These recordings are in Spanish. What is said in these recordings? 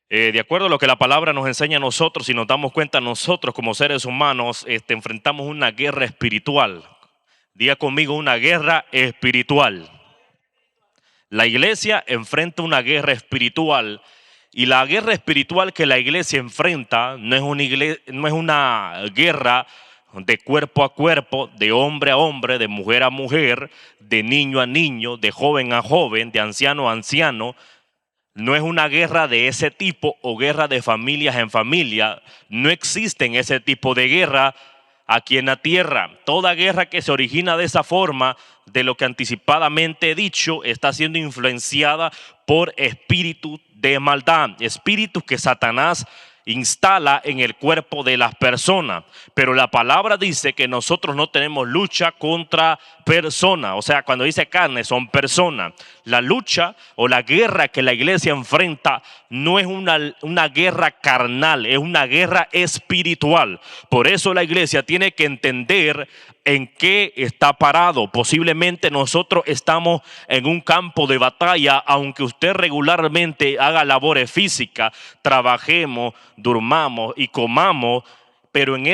De acuerdo a lo que la palabra nos enseña a nosotros, si nos damos cuenta, nosotros como seres humanos enfrentamos una guerra espiritual. Diga conmigo, una guerra espiritual. La iglesia enfrenta una guerra espiritual y la guerra espiritual que la iglesia enfrenta no es una guerra de cuerpo a cuerpo, de hombre a hombre, de mujer a mujer, de niño a niño, de joven a joven, de anciano a anciano. No es una guerra de ese tipo o guerra de familias en familia. No existen ese tipo de guerra aquí en la tierra. Toda guerra que se origina de esa forma, de lo que anticipadamente he dicho, está siendo influenciada por espíritus de maldad, espíritus que Satanás instala en el cuerpo de las personas. Pero la palabra dice que nosotros no tenemos lucha contra personas. O sea, cuando dice carne, son personas. La lucha o la guerra que la iglesia enfrenta no es una guerra carnal, es una guerra espiritual. Por eso la iglesia tiene que entender en qué está parado. Posiblemente nosotros estamos en un campo de batalla, aunque usted regularmente haga labores físicas, trabajemos, durmamos y comamos. Pero en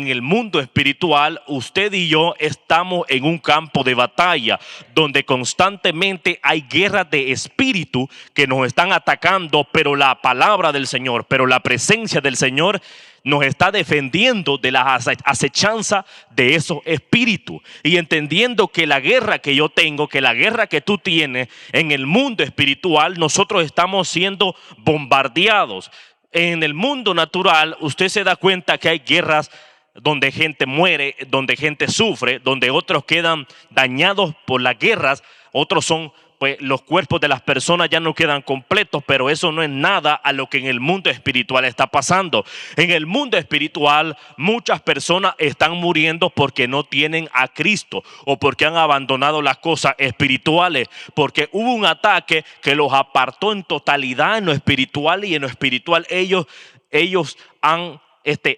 el mundo espiritual, usted y yo estamos en un campo de batalla donde constantemente hay guerras de espíritu que nos están atacando, pero la palabra del Señor, pero la presencia del Señor nos está defendiendo de la acechanza de esos espíritus. Y entendiendo que la guerra que yo tengo, que la guerra que tú tienes en el mundo espiritual, nosotros estamos siendo bombardeados. En el mundo natural, usted se da cuenta que hay guerras donde gente muere, donde gente sufre, donde otros quedan dañados por las guerras, otros son, pues los cuerpos de las personas ya no quedan completos, pero eso no es nada a lo que en el mundo espiritual está pasando. En el mundo espiritual muchas personas están muriendo porque no tienen a Cristo o porque han abandonado las cosas espirituales, porque hubo un ataque que los apartó en totalidad en lo espiritual, y en lo espiritual ellos han,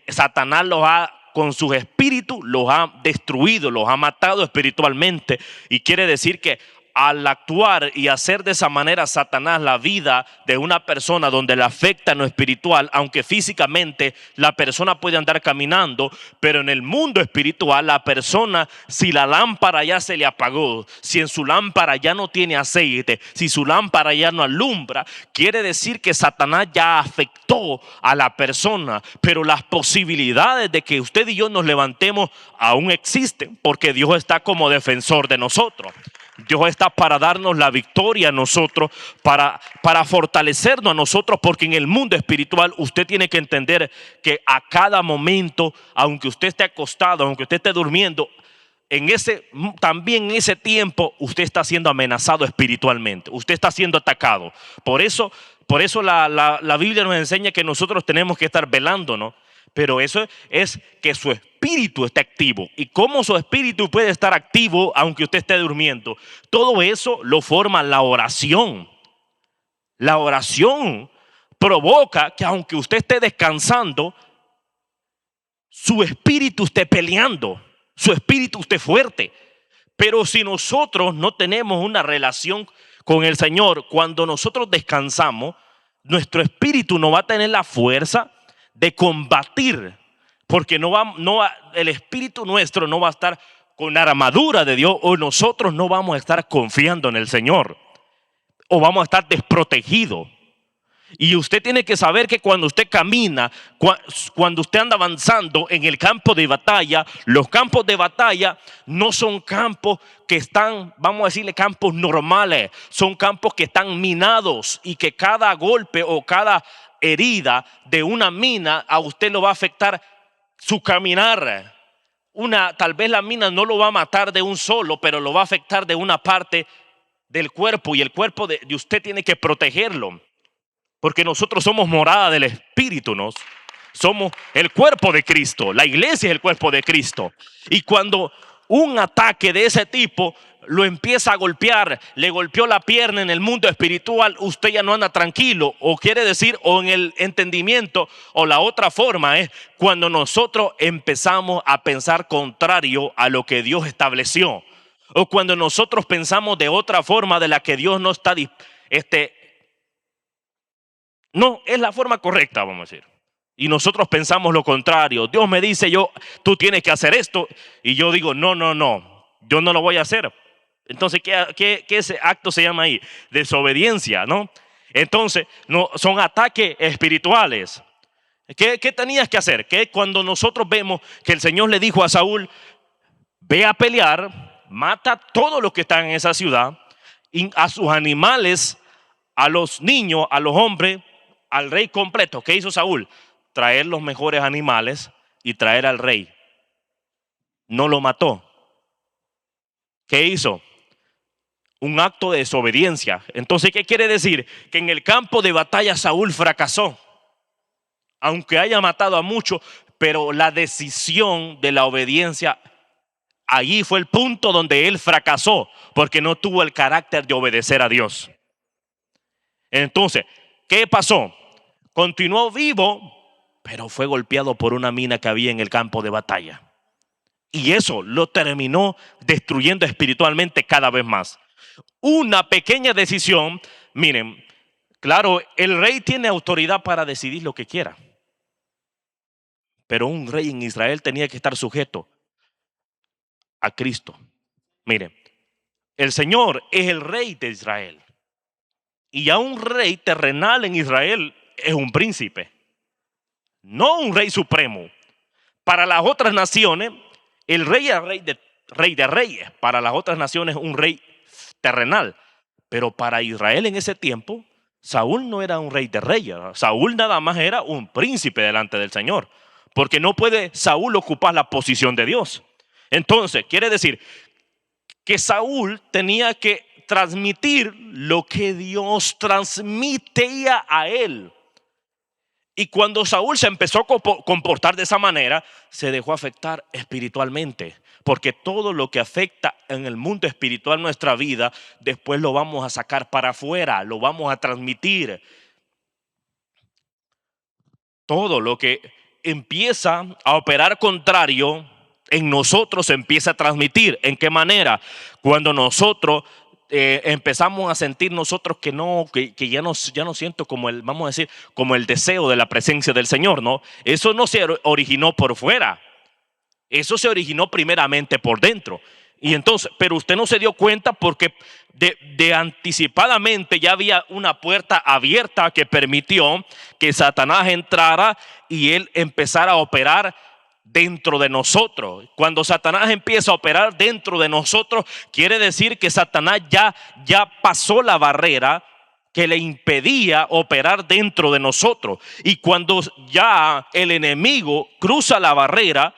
Satanás los ha, con sus espíritus los ha destruido, los ha matado espiritualmente. Y quiere decir que al actuar y hacer de esa manera Satanás la vida de una persona donde le afecta en lo espiritual, aunque físicamente la persona puede andar caminando, pero en el mundo espiritual la persona, si la lámpara ya se le apagó, si en su lámpara ya no tiene aceite, si su lámpara ya no alumbra, quiere decir que Satanás ya afectó a la persona. Pero las posibilidades de que usted y yo nos levantemos aún existen, porque Dios está como defensor de nosotros. Dios está para darnos la victoria a nosotros, para fortalecernos a nosotros, porque en el mundo espiritual usted tiene que entender que a cada momento, aunque usted esté acostado, aunque usted esté durmiendo, también en ese tiempo usted está siendo amenazado espiritualmente, usted está siendo atacado. Por eso la Biblia nos enseña que nosotros tenemos que estar velando, ¿no? Pero eso es que su espíritu esté activo. ¿Y cómo su espíritu puede estar activo aunque usted esté durmiendo? Todo eso lo forma la oración. La oración provoca que aunque usted esté descansando, su espíritu esté peleando, su espíritu esté fuerte. Pero si nosotros no tenemos una relación con el Señor, cuando nosotros descansamos, nuestro espíritu no va a tener la fuerza de combatir, porque el espíritu nuestro no va a estar con la armadura de Dios, o nosotros no vamos a estar confiando en el Señor, o vamos a estar desprotegidos. Y usted tiene que saber que cuando usted camina, cuando usted anda avanzando en el campo de batalla, los campos de batalla no son campos que están, vamos a decirle, campos normales. Son campos que están minados, y que cada golpe o cada herida de una mina a usted lo va a afectar su caminar. Tal vez la mina no lo va a matar de un solo, pero lo va a afectar de una parte del cuerpo, y el cuerpo de usted tiene que protegerlo. Porque nosotros somos morada del Espíritu, somos el cuerpo de Cristo. La iglesia es el cuerpo de Cristo. Y cuando un ataque de ese tipo lo empieza a golpear, le golpeó la pierna en el mundo espiritual, usted ya no anda tranquilo. O quiere decir, o en el entendimiento, o la otra forma es cuando nosotros empezamos a pensar contrario a lo que Dios estableció. O cuando nosotros pensamos de otra forma de la que Dios no está No, es la forma correcta, vamos a decir. Y nosotros pensamos lo contrario. Dios me dice, tú tienes que hacer esto. Y yo digo, no, yo no lo voy a hacer. Entonces, ¿qué ese acto se llama ahí? Desobediencia, ¿no? Entonces, no, son ataques espirituales. ¿Qué tenías que hacer? Que cuando nosotros vemos que el Señor le dijo a Saúl, ve a pelear, mata a todos los que están en esa ciudad, y a sus animales, a los niños, a los hombres, al rey completo. ¿Qué hizo Saúl? Traer los mejores animales y traer al rey. No lo mató. ¿Qué hizo? Un acto de desobediencia. Entonces, ¿qué quiere decir? Que en el campo de batalla Saúl fracasó. Aunque haya matado a muchos, pero la decisión de la obediencia, allí fue el punto donde él fracasó, porque no tuvo el carácter de obedecer a Dios. Entonces, ¿qué pasó? Continuó vivo, pero fue golpeado por una mina que había en el campo de batalla. Y eso lo terminó destruyendo espiritualmente cada vez más. Una pequeña decisión, miren, claro, el rey tiene autoridad para decidir lo que quiera. Pero un rey en Israel tenía que estar sujeto a Cristo. Miren, el Señor es el rey de Israel. Y a un rey terrenal en Israel es un príncipe, no un rey supremo. Para las otras naciones, el rey es rey de reyes. Para las otras naciones, un rey terrenal. Pero para Israel en ese tiempo, Saúl no era un rey de reyes. Saúl nada más era un príncipe delante del Señor. Porque no puede Saúl ocupar la posición de Dios. Entonces, quiere decir que Saúl tenía que transmitir lo que Dios transmitía a él. Y cuando Saúl se empezó a comportar de esa manera, se dejó afectar espiritualmente. Porque todo lo que afecta en el mundo espiritual nuestra vida, después lo vamos a sacar para afuera, lo vamos a transmitir. Todo lo que empieza a operar contrario en nosotros se empieza a transmitir. ¿En qué manera? Cuando nosotros empezamos a sentir nosotros que ya no siento como vamos a decir, como el deseo de la presencia del Señor, ¿no? Eso no se originó por fuera. Eso se originó primeramente por dentro. Y entonces, pero usted no se dio cuenta porque de anticipadamente ya había una puerta abierta que permitió que Satanás entrara y él empezara a operar dentro de nosotros. Cuando Satanás empieza a operar dentro de nosotros, quiere decir que Satanás ya pasó la barrera que le impedía operar dentro de nosotros. Y cuando ya el enemigo cruza la barrera,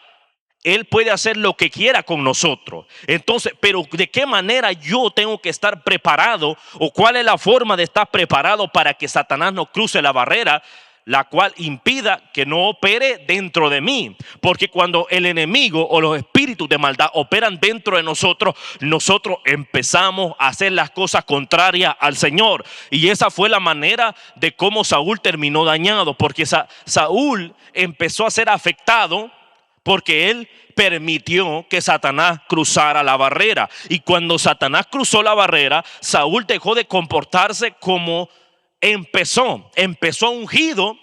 él puede hacer lo que quiera con nosotros. Entonces, pero ¿de qué manera yo tengo que estar preparado? ¿O cuál es la forma de estar preparado para que Satanás no cruce la barrera, la cual impida que no opere dentro de mí? Porque cuando el enemigo o los espíritus de maldad operan dentro de nosotros, nosotros empezamos a hacer las cosas contrarias al Señor. Y esa fue la manera de cómo Saúl terminó dañado, porque Saúl empezó a ser afectado porque él permitió que Satanás cruzara la barrera. Y cuando Satanás cruzó la barrera, Saúl dejó de comportarse como empezó ungido,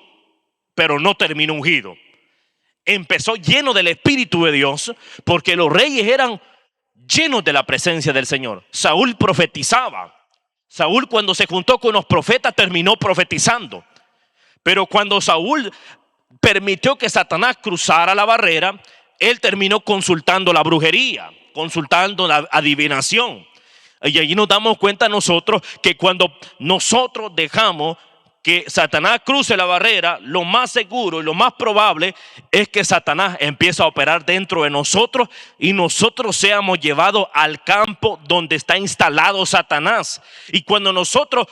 pero no terminó ungido. Empezó lleno del Espíritu de Dios, porque los reyes eran llenos de la presencia del Señor. Saúl profetizaba. Saúl, cuando se juntó con los profetas, terminó profetizando. Pero cuando Saúl permitió que Satanás cruzara la barrera, él terminó consultando la brujería, consultando la adivinación. Y allí nos damos cuenta nosotros que cuando nosotros dejamos que Satanás cruce la barrera, lo más seguro y lo más probable es que Satanás empiece a operar dentro de nosotros y nosotros seamos llevados al campo donde está instalado Satanás. Y cuando nosotros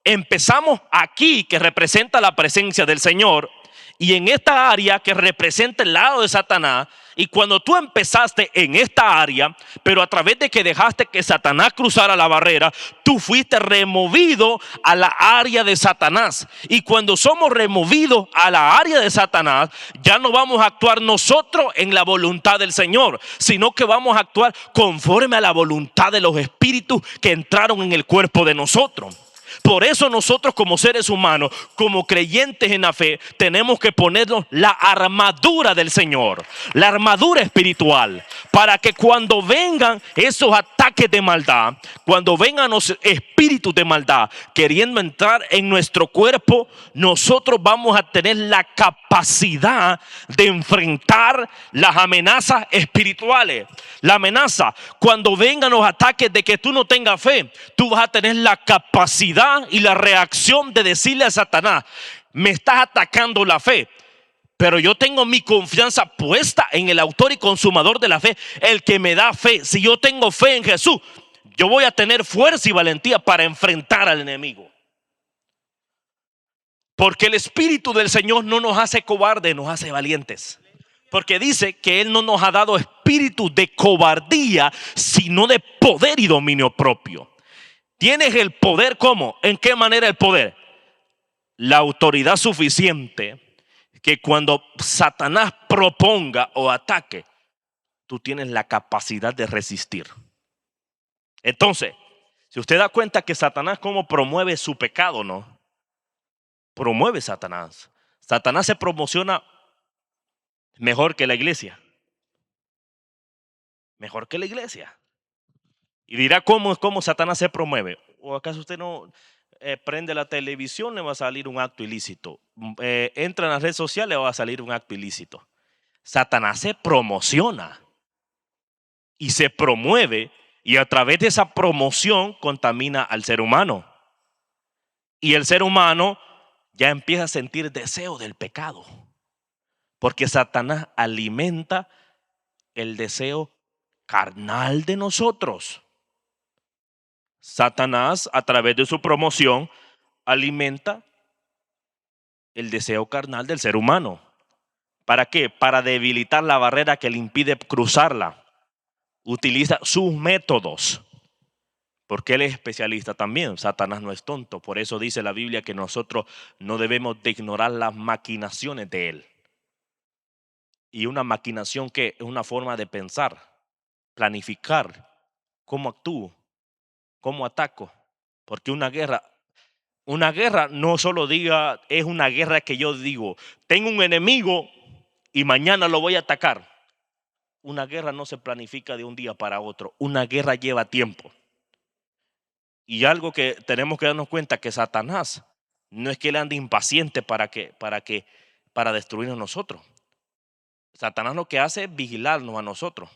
empezamos aquí, que representa la presencia del Señor, y en esta área que representa el lado de Satanás, y cuando tú empezaste en esta área, pero a través de que dejaste que Satanás cruzara la barrera, tú fuiste removido a la área de Satanás. Y cuando somos removidos a la área de Satanás, ya no vamos a actuar nosotros en la voluntad del Señor, sino que vamos a actuar conforme a la voluntad de los espíritus que entraron en el cuerpo de nosotros. Por eso nosotros como seres humanos, como creyentes en la fe, tenemos que ponernos la armadura del Señor, la armadura espiritual, para que cuando vengan esos ataques de maldad, cuando vengan los espíritus de maldad queriendo entrar en nuestro cuerpo, nosotros vamos a tener la capacidad de enfrentar las amenazas espirituales. La amenaza, cuando vengan los ataques de que tú no tengas fe, tú vas a tener la capacidad y la reacción de decirle a Satanás: me estás atacando la fe, pero yo tengo mi confianza puesta en el autor y consumador de la fe, el que me da fe. Si yo tengo fe en Jesús, yo voy a tener fuerza y valentía para enfrentar al enemigo. Porque el Espíritu del Señor no nos hace cobardes, nos hace valientes. Porque dice que Él no nos ha dado espíritu de cobardía, sino de poder y dominio propio. Tienes el poder, ¿cómo? ¿En qué manera el poder? La autoridad suficiente que cuando Satanás proponga o ataque, tú tienes la capacidad de resistir. Entonces, si usted da cuenta que Satanás cómo promueve su pecado, ¿no? Promueve Satanás. Satanás se promociona mejor que la iglesia. Mejor que la iglesia. Y dirá, ¿cómo Satanás se promueve? ¿O acaso usted no prende la televisión, le va a salir un acto ilícito? Entra en las redes sociales, le va a salir un acto ilícito. Satanás se promociona y se promueve, y a través de esa promoción contamina al ser humano. Y el ser humano ya empieza a sentir deseo del pecado, porque Satanás alimenta el deseo carnal de nosotros. Satanás, a través de su promoción, alimenta el deseo carnal del ser humano. ¿Para qué? Para debilitar la barrera que le impide cruzarla. Utiliza sus métodos, porque él es especialista también. Satanás no es tonto. Por eso dice la Biblia que nosotros no debemos de ignorar las maquinaciones de él. Y una maquinación que es una forma de pensar, planificar cómo actúo, cómo ataco. Porque una guerra no solo es una guerra que yo digo, tengo un enemigo y mañana lo voy a atacar. Una guerra no se planifica de un día para otro. Una guerra lleva tiempo. Y algo que tenemos que darnos cuenta, que Satanás no es que él ande impaciente para destruirnos a nosotros. Satanás lo que hace es vigilarnos a nosotros.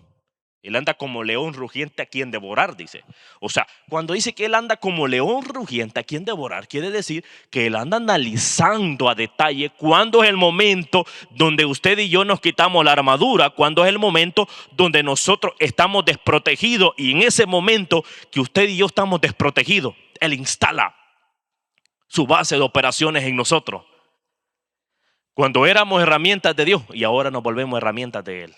Él anda como león rugiente a quien devorar, dice. O sea, cuando dice que él anda como león rugiente a quien devorar, quiere decir que él anda analizando a detalle cuándo es el momento donde usted y yo nos quitamos la armadura, cuándo es el momento donde nosotros estamos desprotegidos, y en ese momento que usted y yo estamos desprotegidos, él instala su base de operaciones en nosotros. Cuando éramos herramientas de Dios y ahora nos volvemos herramientas de él.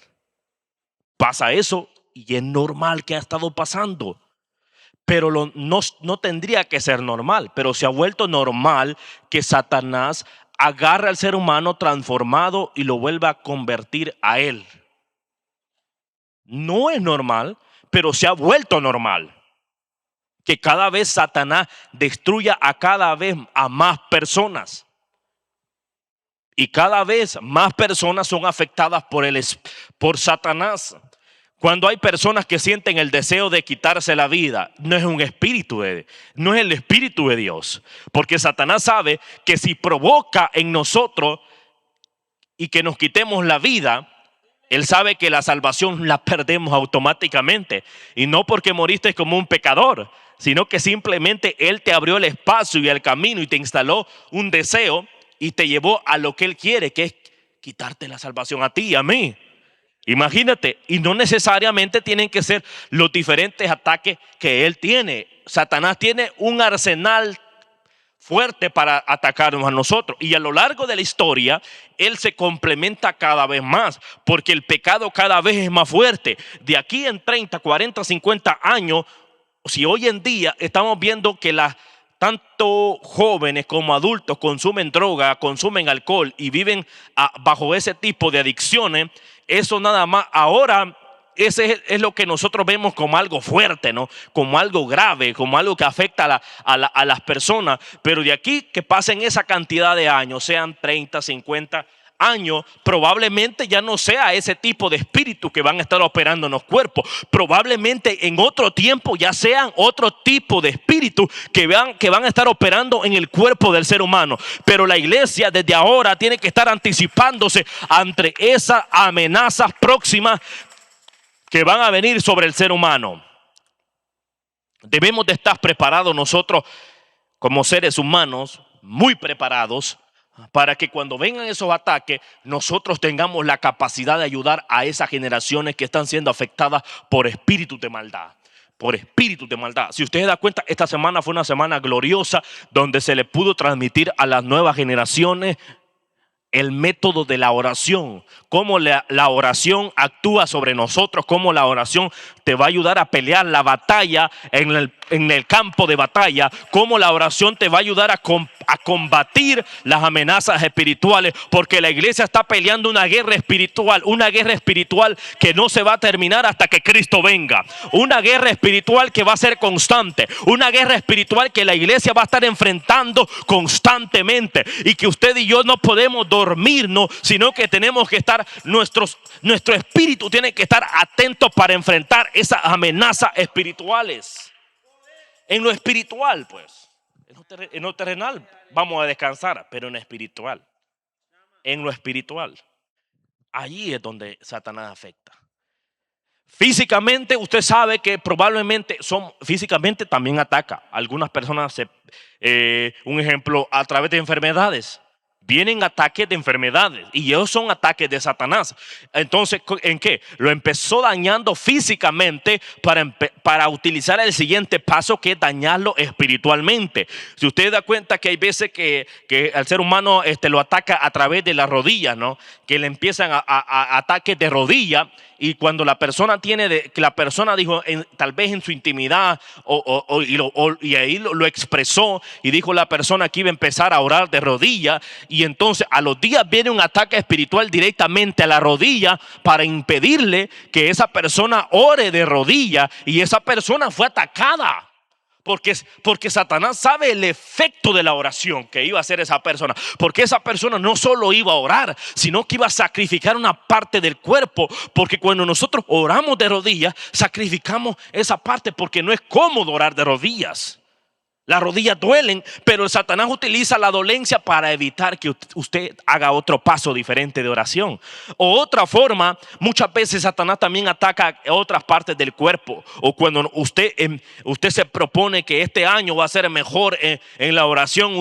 Pasa eso y es normal que ha estado pasando. Pero no tendría que ser normal, pero se ha vuelto normal que Satanás agarre al ser humano transformado y lo vuelva a convertir a él. No es normal, pero se ha vuelto normal. Que cada vez Satanás destruya cada vez a más personas. Y cada vez más personas son afectadas por Satanás. Cuando hay personas que sienten el deseo de quitarse la vida, no es el espíritu de Dios. Porque Satanás sabe que si provoca en nosotros y que nos quitemos la vida, él sabe que la salvación la perdemos automáticamente. Y no porque moriste como un pecador, sino que simplemente él te abrió el espacio y el camino y te instaló un deseo y te llevó a lo que él quiere, que es quitarte la salvación a ti y a mí. Imagínate, y no necesariamente tienen que ser los diferentes ataques que él tiene. Satanás tiene un arsenal fuerte para atacarnos a nosotros, y a lo largo de la historia él se complementa cada vez más, porque el pecado cada vez es más fuerte. De aquí en 30, 40, 50 años, si hoy en día estamos viendo que tanto jóvenes como adultos consumen droga, consumen alcohol y viven bajo ese tipo de adicciones, eso nada más ahora ese es lo que nosotros vemos como algo fuerte, ¿no? Como algo grave, como algo que afecta a las personas. Pero de aquí que pasen esa cantidad de años, sean 30, 50 años, probablemente ya no sea ese tipo de espíritu que van a estar operando en los cuerpos. Probablemente en otro tiempo ya sean otro tipo de espíritu que van a estar operando en el cuerpo del ser humano. Pero la iglesia desde ahora tiene que estar anticipándose ante esas amenazas próximas que van a venir sobre el ser humano. Debemos de estar preparados nosotros como seres humanos, muy preparados, para que cuando vengan esos ataques nosotros tengamos la capacidad de ayudar a esas generaciones que están siendo afectadas por espíritus de maldad. Por espíritus de maldad. Si ustedes dan cuenta, esta semana fue una semana gloriosa donde se le pudo transmitir a las nuevas generaciones el método de la oración, cómo la oración actúa sobre nosotros, cómo la oración te va a ayudar a pelear la batalla en el campo de batalla, cómo la oración te va a ayudar a combatir las amenazas espirituales, porque la iglesia está peleando una guerra espiritual que no se va a terminar hasta que Cristo venga, una guerra espiritual que va a ser constante, una guerra espiritual que la iglesia va a estar enfrentando constantemente, y que usted y yo no podemos dormirnos, sino que tenemos que estar, nuestro espíritu tiene que estar atento para enfrentar esas amenazas espirituales. En lo espiritual, pues, en lo terrenal vamos a descansar, pero en lo espiritual, allí es donde Satanás afecta. Físicamente usted sabe que probablemente físicamente también ataca. Algunas personas, un ejemplo, a través de enfermedades. Vienen ataques de enfermedades y esos son ataques de Satanás. Entonces, ¿en qué? Lo empezó dañando físicamente para utilizar el siguiente paso, que es dañarlo espiritualmente. Si usted da cuenta que hay veces que al ser humano lo ataca a través de las rodillas, ¿no? Que le empiezan a ataques de rodilla. Y cuando la persona que la persona dijo, tal vez en su intimidad, y ahí lo expresó, y dijo la persona que iba a empezar a orar de rodillas, y entonces a los días viene un ataque espiritual directamente a la rodilla para impedirle que esa persona ore de rodillas, y esa persona fue atacada. Porque Satanás sabe el efecto de la oración que iba a hacer esa persona. Porque esa persona no solo iba a orar, sino que iba a sacrificar una parte del cuerpo. Porque cuando nosotros oramos de rodillas, sacrificamos esa parte, porque no es cómodo orar de rodillas. Las rodillas duelen, pero Satanás utiliza la dolencia para evitar que usted haga otro paso diferente de oración. O otra forma, muchas veces Satanás también ataca otras partes del cuerpo. O cuando usted se propone que este año va a ser mejor en la oración,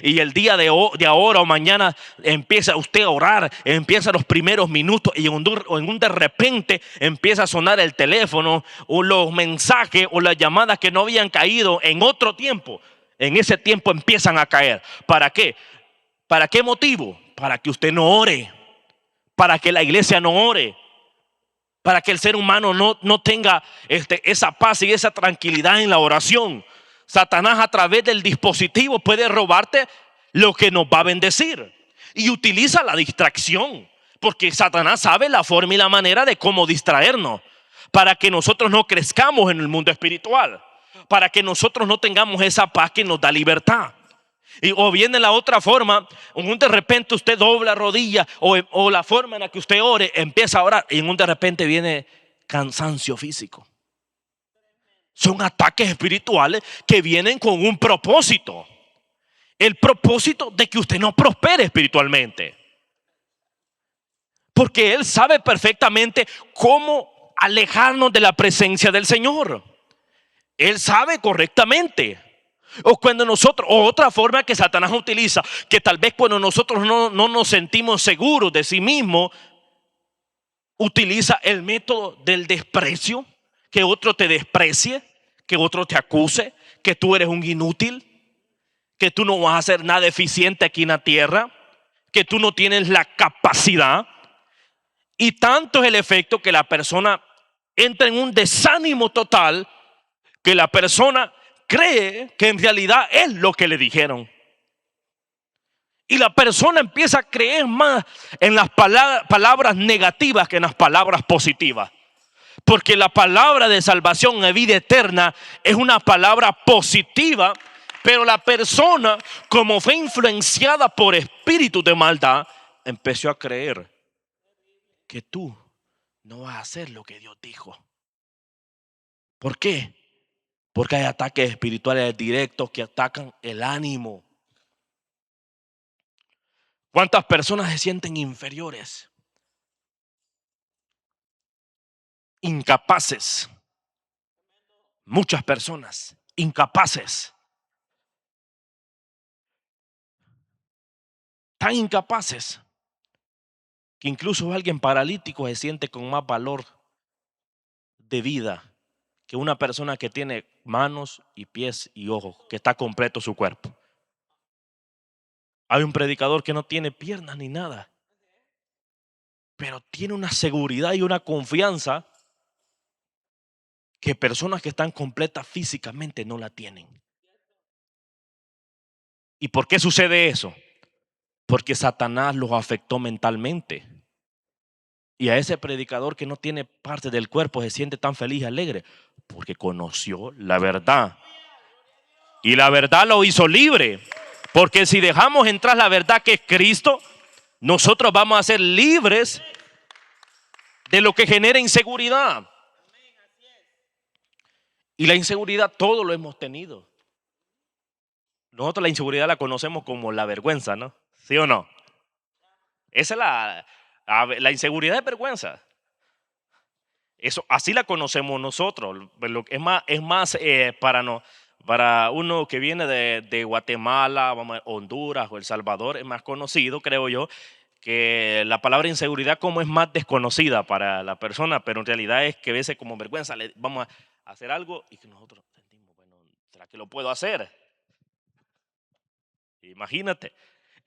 y el día de ahora o mañana empieza usted a orar, empieza los primeros minutos, y en un de repente empieza a sonar el teléfono, o los mensajes o las llamadas que no habían caído en otro tiempo. En ese tiempo empiezan a caer. ¿Para qué? ¿Para qué motivo? Para que usted no ore, para que la iglesia no ore, para que el ser humano no tenga esa paz y esa tranquilidad en la oración. Satanás, a través del dispositivo, puede robarte lo que nos va a bendecir, y utiliza la distracción, porque Satanás sabe la forma y la manera de cómo distraernos, para que nosotros no crezcamos en el mundo espiritual, para que nosotros no tengamos esa paz que nos da libertad. O viene la otra forma, de repente usted dobla rodillas, o la forma en la que usted ore, empieza a orar, y de repente viene cansancio físico. Son ataques espirituales que vienen con un propósito. El propósito de que usted no prospere espiritualmente. Porque Él sabe perfectamente cómo alejarnos de la presencia del Señor. Él sabe correctamente. O otra forma que Satanás utiliza, que tal vez cuando nosotros no nos sentimos seguros de sí mismos, utiliza el método del desprecio, que otro te desprecie, que otro te acuse, que tú eres un inútil, que tú no vas a hacer nada eficiente aquí en la tierra, que tú no tienes la capacidad. Y tanto es el efecto que la persona entra en un desánimo total, que la persona cree que en realidad es lo que le dijeron. Y la persona empieza a creer más en las palabras negativas que en las palabras positivas. Porque la palabra de salvación de vida eterna es una palabra positiva, pero la persona, como fue influenciada por espíritus de maldad, empezó a creer que tú no vas a hacer lo que Dios dijo. ¿Por qué? Porque hay ataques espirituales directos que atacan el ánimo. ¿Cuántas personas se sienten inferiores? Incapaces. Muchas personas incapaces. Tan incapaces que incluso alguien paralítico se siente con más valor de vida que una persona que tiene manos y pies y ojos, que está completo su cuerpo. Hay un predicador que no tiene piernas ni nada, pero tiene una seguridad y una confianza que personas que están completas físicamente no la tienen. ¿Y por qué sucede eso? Porque Satanás los afectó mentalmente. Y a ese predicador que no tiene parte del cuerpo se siente tan feliz y alegre porque conoció la verdad. Y la verdad lo hizo libre. Porque si dejamos entrar la verdad que es Cristo, nosotros vamos a ser libres de lo que genera inseguridad. Y la inseguridad todo lo hemos tenido. Nosotros la inseguridad la conocemos como la vergüenza, ¿no? ¿Sí o no? Esa es la inseguridad, es vergüenza. Eso, así la conocemos nosotros. Es más para uno que viene de Guatemala, Honduras o El Salvador, es más conocido, creo yo, que la palabra inseguridad como es más desconocida para la persona, pero en realidad es que a veces como vergüenza vamos a hacer algo y que nosotros sentimos, bueno, ¿será que lo puedo hacer? Imagínate.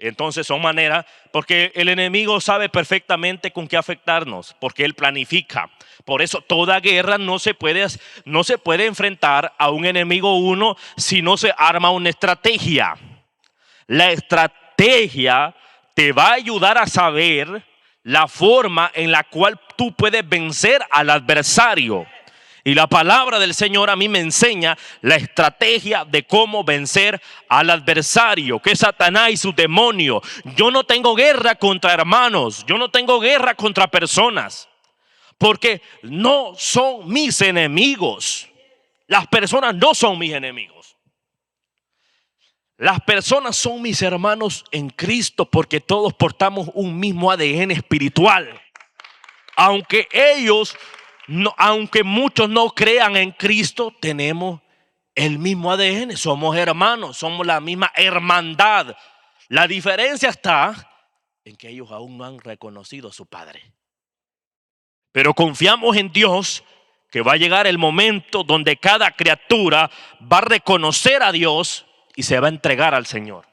Entonces son maneras, porque el enemigo sabe perfectamente con qué afectarnos, porque él planifica. Por eso toda guerra no se puede enfrentar a un enemigo uno si no se arma una estrategia. La estrategia te va a ayudar a saber la forma en la cual tú puedes vencer al adversario. Y la palabra del Señor a mí me enseña la estrategia de cómo vencer al adversario, que es Satanás y su demonio. Yo no tengo guerra contra hermanos, yo no tengo guerra contra personas, porque no son mis enemigos. Las personas no son mis enemigos. Las personas son mis hermanos en Cristo, porque todos portamos un mismo ADN espiritual. Aunque muchos no crean en Cristo, tenemos el mismo ADN, somos hermanos, somos la misma hermandad. La diferencia está en que ellos aún no han reconocido a su Padre. Pero confiamos en Dios que va a llegar el momento donde cada criatura va a reconocer a Dios y se va a entregar al Señor.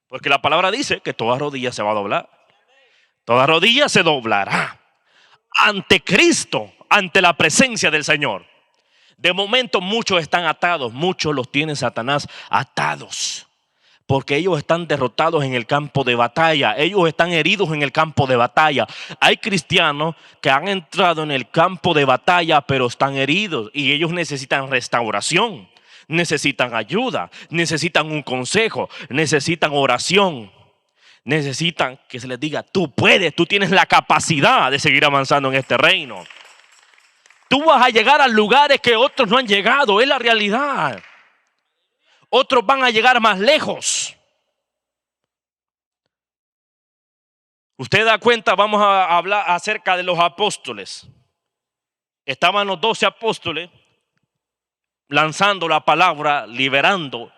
Porque la palabra dice que toda rodilla se va a doblar. Toda rodilla se doblará ante Cristo, ante la presencia del Señor. De momento muchos están atados, muchos los tiene Satanás atados, porque ellos están derrotados en el campo de batalla, ellos están heridos en el campo de batalla. Hay cristianos que han entrado en el campo de batalla pero están heridos y ellos necesitan restauración, necesitan ayuda, necesitan un consejo, necesitan oración. Necesitan que se les diga, tú puedes, tú tienes la capacidad de seguir avanzando en este reino. Tú vas a llegar a lugares que otros no han llegado, es la realidad. Otros van a llegar más lejos. Usted da cuenta, vamos a hablar acerca de los apóstoles. Estaban los 12 apóstoles lanzando la palabra, liberando.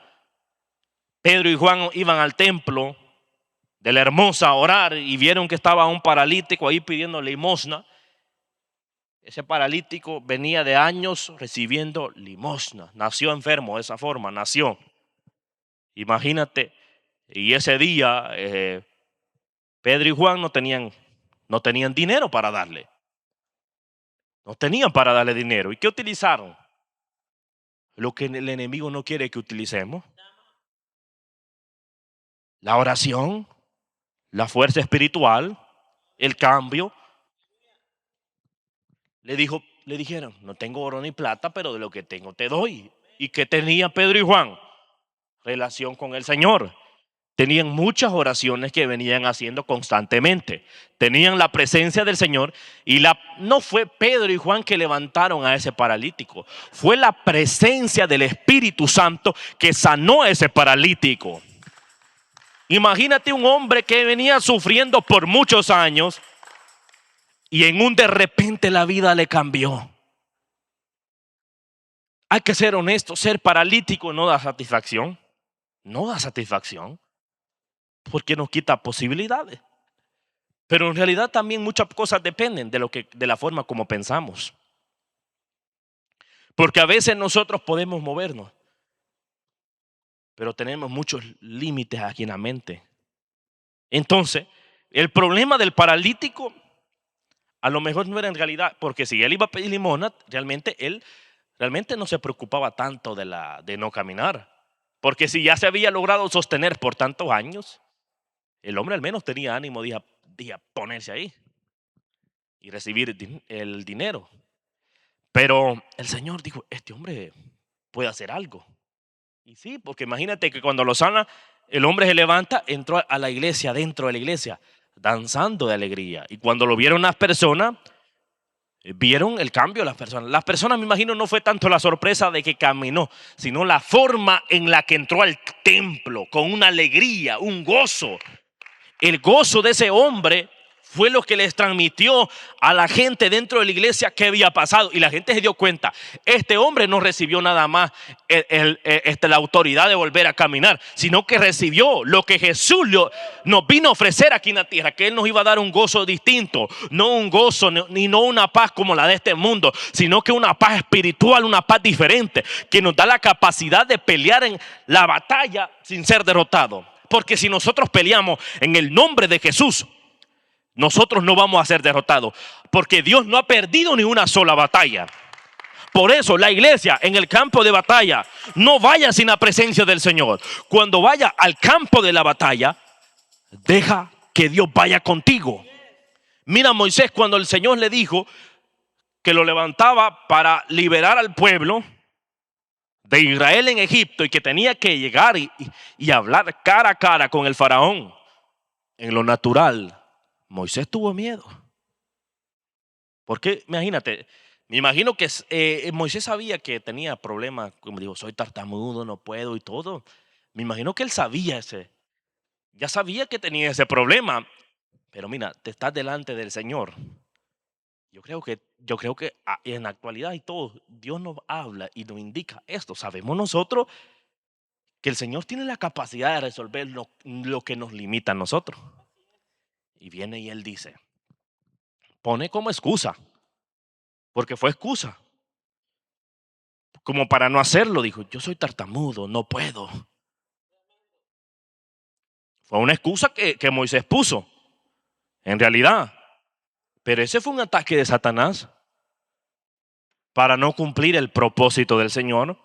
Pedro y Juan iban al templo de la Hermosa a orar y vieron que estaba un paralítico ahí pidiendo limosna. Ese paralítico venía de años recibiendo limosna. Nació enfermo de esa forma, nació. Imagínate, y ese día Pedro y Juan no tenían dinero para darle. No tenían para darle dinero. ¿Y qué utilizaron? Lo que el enemigo no quiere que utilicemos. La oración, la fuerza espiritual, el cambio. Le dijo, le dijeron, no tengo oro ni plata, pero de lo que tengo te doy. ¿Y qué tenía Pedro y Juan? Relación con el Señor. Tenían muchas oraciones que venían haciendo constantemente. Tenían la presencia del Señor y no fue Pedro y Juan que levantaron a ese paralítico. Fue la presencia del Espíritu Santo que sanó a ese paralítico. Imagínate un hombre que venía sufriendo por muchos años y en un de repente la vida le cambió. Hay que ser honesto, ser paralítico no da satisfacción. No da satisfacción. Porque nos quita posibilidades. Pero en realidad también muchas cosas dependen de la forma como pensamos. Porque a veces nosotros podemos movernos, pero tenemos muchos límites aquí en la mente. Entonces, el problema del paralítico a lo mejor no era en realidad, porque si él iba a pedir limosna, él realmente no se preocupaba tanto de no caminar. Porque si ya se había logrado sostener por tantos años, el hombre al menos tenía ánimo de ponerse ahí y recibir el dinero. Pero el Señor dijo, este hombre puede hacer algo. Y sí, porque imagínate que cuando lo sana, el hombre se levanta, entró a la iglesia, dentro de la iglesia, danzando de alegría. Y cuando lo vieron las personas, vieron el cambio de las personas. Las personas, me imagino, no fue tanto la sorpresa de que caminó, sino la forma en la que entró al templo, con una alegría, un gozo. El gozo de ese hombre fue lo que les transmitió a la gente dentro de la iglesia qué había pasado. Y la gente se dio cuenta, este hombre no recibió nada más la autoridad de volver a caminar, sino que recibió lo que Jesús nos vino a ofrecer aquí en la tierra, que Él nos iba a dar un gozo distinto, no un gozo ni no una paz como la de este mundo, sino que una paz espiritual, una paz diferente, que nos da la capacidad de pelear en la batalla sin ser derrotado. Porque si nosotros peleamos en el nombre de Jesús, nosotros no vamos a ser derrotados. Porque Dios no ha perdido ni una sola batalla. Por eso la iglesia en el campo de batalla no vaya sin la presencia del Señor. Cuando vaya al campo de la batalla, deja que Dios vaya contigo. Mira a Moisés cuando el Señor le dijo que lo levantaba para liberar al pueblo de Israel en Egipto y que tenía que llegar y hablar cara a cara con el faraón. En lo natural, Moisés tuvo miedo. Porque imagínate, me imagino que Moisés sabía que tenía problemas, como dijo, soy tartamudo, no puedo y todo. Me imagino que él sabía ya sabía que tenía ese problema. Pero mira, te estás delante del Señor. Yo creo que en la actualidad y todo, Dios nos habla y nos indica esto. Sabemos nosotros que el Señor tiene la capacidad de resolver lo que nos limita a nosotros. Y viene y Él dice, pone como excusa, porque fue excusa. Como para no hacerlo, dijo, yo soy tartamudo, no puedo. Fue una excusa que Moisés puso, en realidad. Pero ese fue un ataque de Satanás para no cumplir el propósito del Señor.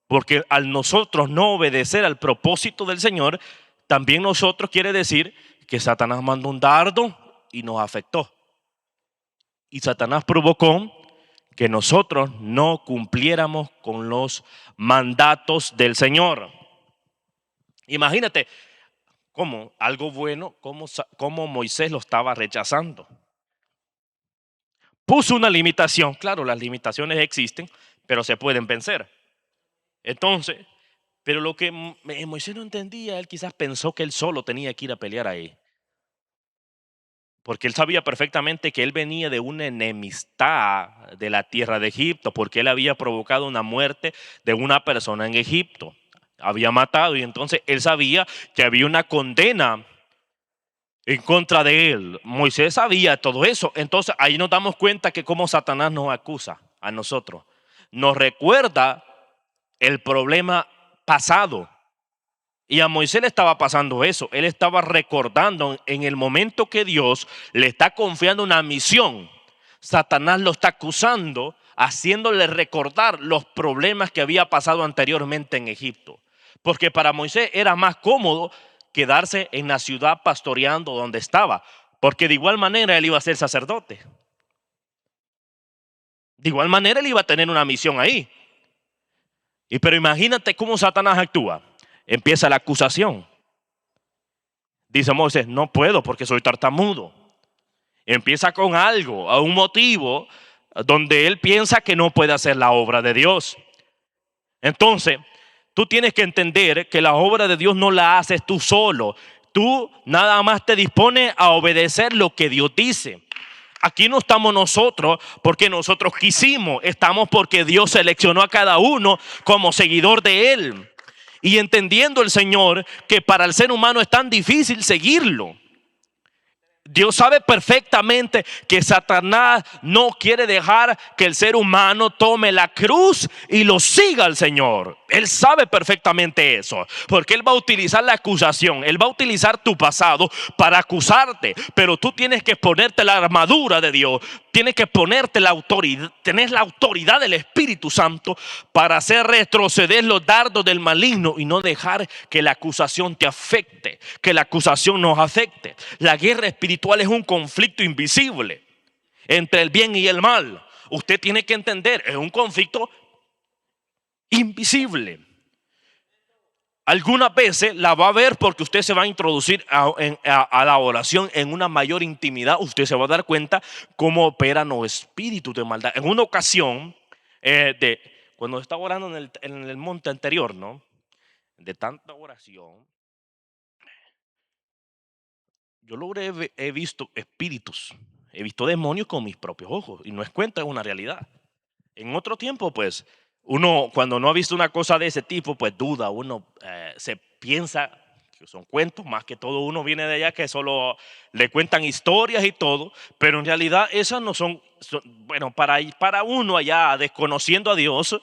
Porque al nosotros no obedecer al propósito del Señor, también nosotros quiere decir que Satanás mandó un dardo y nos afectó. Y Satanás provocó que nosotros no cumpliéramos con los mandatos del Señor. Imagínate cómo algo bueno, cómo Moisés lo estaba rechazando. Puso una limitación. Claro, las limitaciones existen, pero se pueden vencer. Entonces, pero lo que Moisés no entendía, él quizás pensó que él solo tenía que ir a pelear ahí. Porque él sabía perfectamente que él venía de una enemistad de la tierra de Egipto, porque él había provocado una muerte de una persona en Egipto. Había matado y entonces él sabía que había una condena en contra de él. Moisés sabía todo eso. Entonces ahí nos damos cuenta que cómo Satanás nos acusa a nosotros. Nos recuerda el problema pasado. Y a Moisés le estaba pasando eso. Él estaba recordando en el momento que Dios le está confiando una misión. Satanás lo está acusando, haciéndole recordar los problemas que había pasado anteriormente en Egipto. Porque para Moisés era más cómodo quedarse en la ciudad pastoreando donde estaba. Porque de igual manera él iba a ser sacerdote. De igual manera él iba a tener una misión ahí. Pero imagínate cómo Satanás actúa. Empieza la acusación. Dice Moisés, no puedo porque soy tartamudo. Empieza con algo, a un motivo donde él piensa que no puede hacer la obra de Dios. Entonces, tú tienes que entender que la obra de Dios no la haces tú solo. Tú nada más te dispones a obedecer lo que Dios dice. Aquí no estamos nosotros porque nosotros quisimos, estamos porque Dios seleccionó a cada uno como seguidor de Él. Y entendiendo el Señor que para el ser humano es tan difícil seguirlo. Dios sabe perfectamente que Satanás no quiere dejar que el ser humano tome la cruz y lo siga al Señor. Él sabe perfectamente eso, porque Él va a utilizar la acusación, Él va a utilizar tu pasado para acusarte, pero tú tienes que ponerte la armadura de Dios, tienes que ponerte la autoridad, tenés la autoridad del Espíritu Santo para hacer retroceder los dardos del maligno y no dejar que la acusación te afecte, que la acusación nos afecte. La guerra espiritual es un conflicto invisible entre el bien y el mal. Usted tiene que entender, es un conflicto invisible. Algunas veces la va a ver porque usted se va a introducir a la oración en una mayor intimidad. Usted se va a dar cuenta cómo operan los espíritus de maldad. En una ocasión, cuando estaba orando en el monte anterior, ¿no? De tanta oración, yo he visto espíritus, he visto demonios con mis propios ojos. Y no es cuento, es una realidad. En otro tiempo, pues, uno cuando no ha visto una cosa de ese tipo, pues duda, uno se piensa que son cuentos, más que todo uno viene de allá que solo le cuentan historias y todo, pero en realidad esas no bueno, para uno allá desconociendo a Dios,